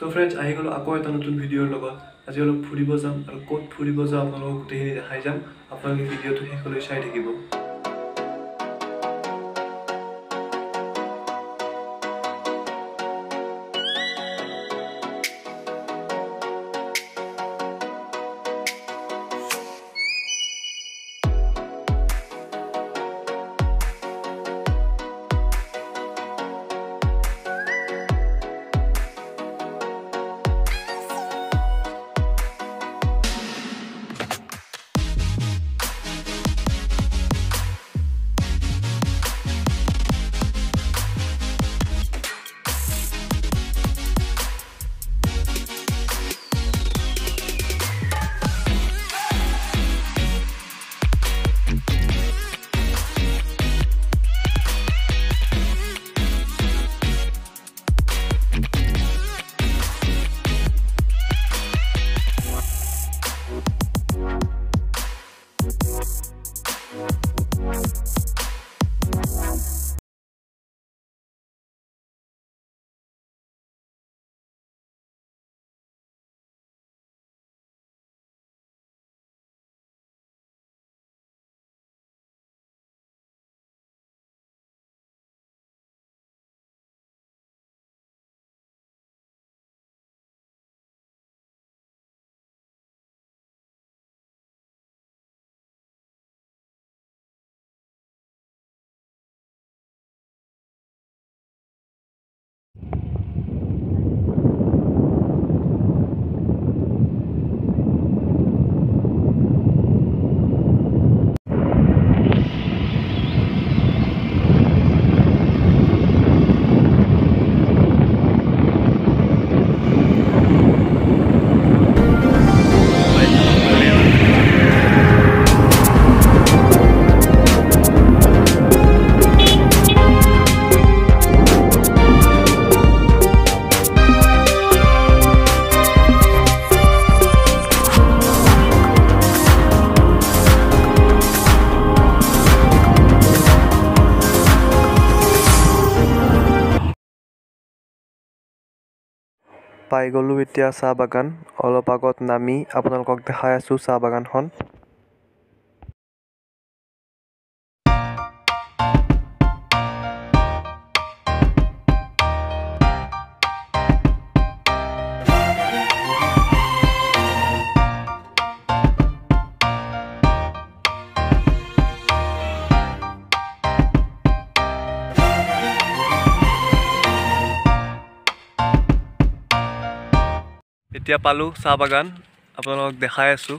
তো ফ্ৰেণ্ডছ আহি গ'লো আকৌ এটা নতুন ভিডিঅ'ৰ লগত আজি অলপ ফুৰিব যাম আৰু ক'ত ফুৰিব যাওঁ আপোনালোকক গোটেইখিনি দেখাই যাম আপোনালোকে ভিডিঅ'টো শেষলৈ চাই থাকিব পাই গ'লো এতিয়া চাহ বাগান অলপ আগত নামি আপোনালোকক দেখাই আছো চাহ বাগানখন এতিয়া পালো চাহ বাগান আপোনালোকক দেখাই আছো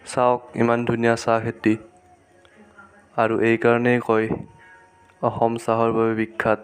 চাওক ইমান ধুনীয়া চাহ খেতি আৰু এই কাৰণেই কয় অসম চাহৰ বাবে বিখ্যাত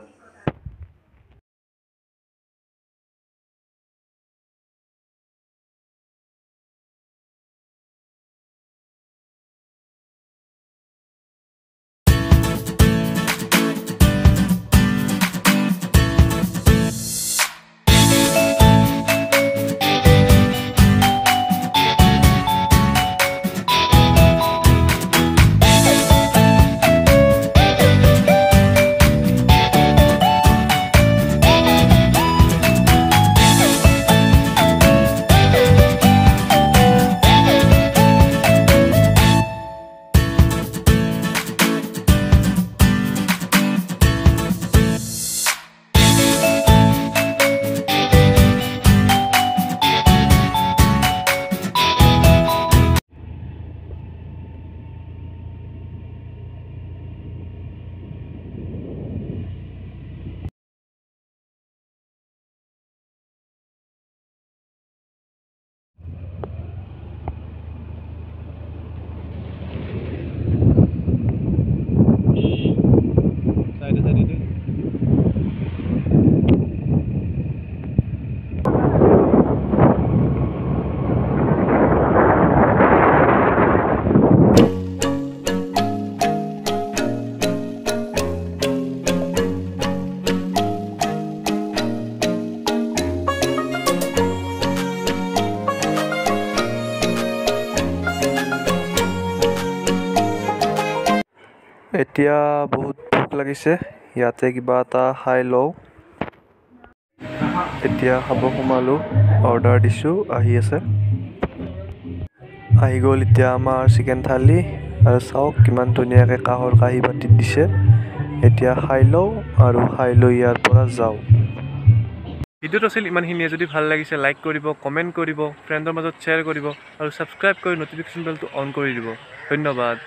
এতিয়া বহুত ভোক লাগিছে, ইয়াতে কিবা এটা খাই লওঁ। এতিয়া খাব সোমালোঁ, অৰ্ডাৰ দিছোঁ, আহি আছে। আহি গ'ল এতিয়া আমাৰ চিকেন থালি, আৰু চাওক কিমান ধুনীয়াকৈ কাঁহৰ কাঁহী বাতিত দিছে। এতিয়া খাই লওঁ আৰু খাই লৈ ইয়াৰ পৰা যাওঁ। ভিডিঅ'টো আছিল ইমানখিনিয়ে। যদি ভাল লাগিছে লাইক কৰিব, কমেণ্ট কৰিব, ফ্ৰেণ্ডৰ মাজত শ্বেয়াৰ কৰিব আৰু ছাবস্ক্ৰাইব কৰি ন'টিফিকেশ্যন বেলটো অন কৰি দিব। ধন্যবাদ।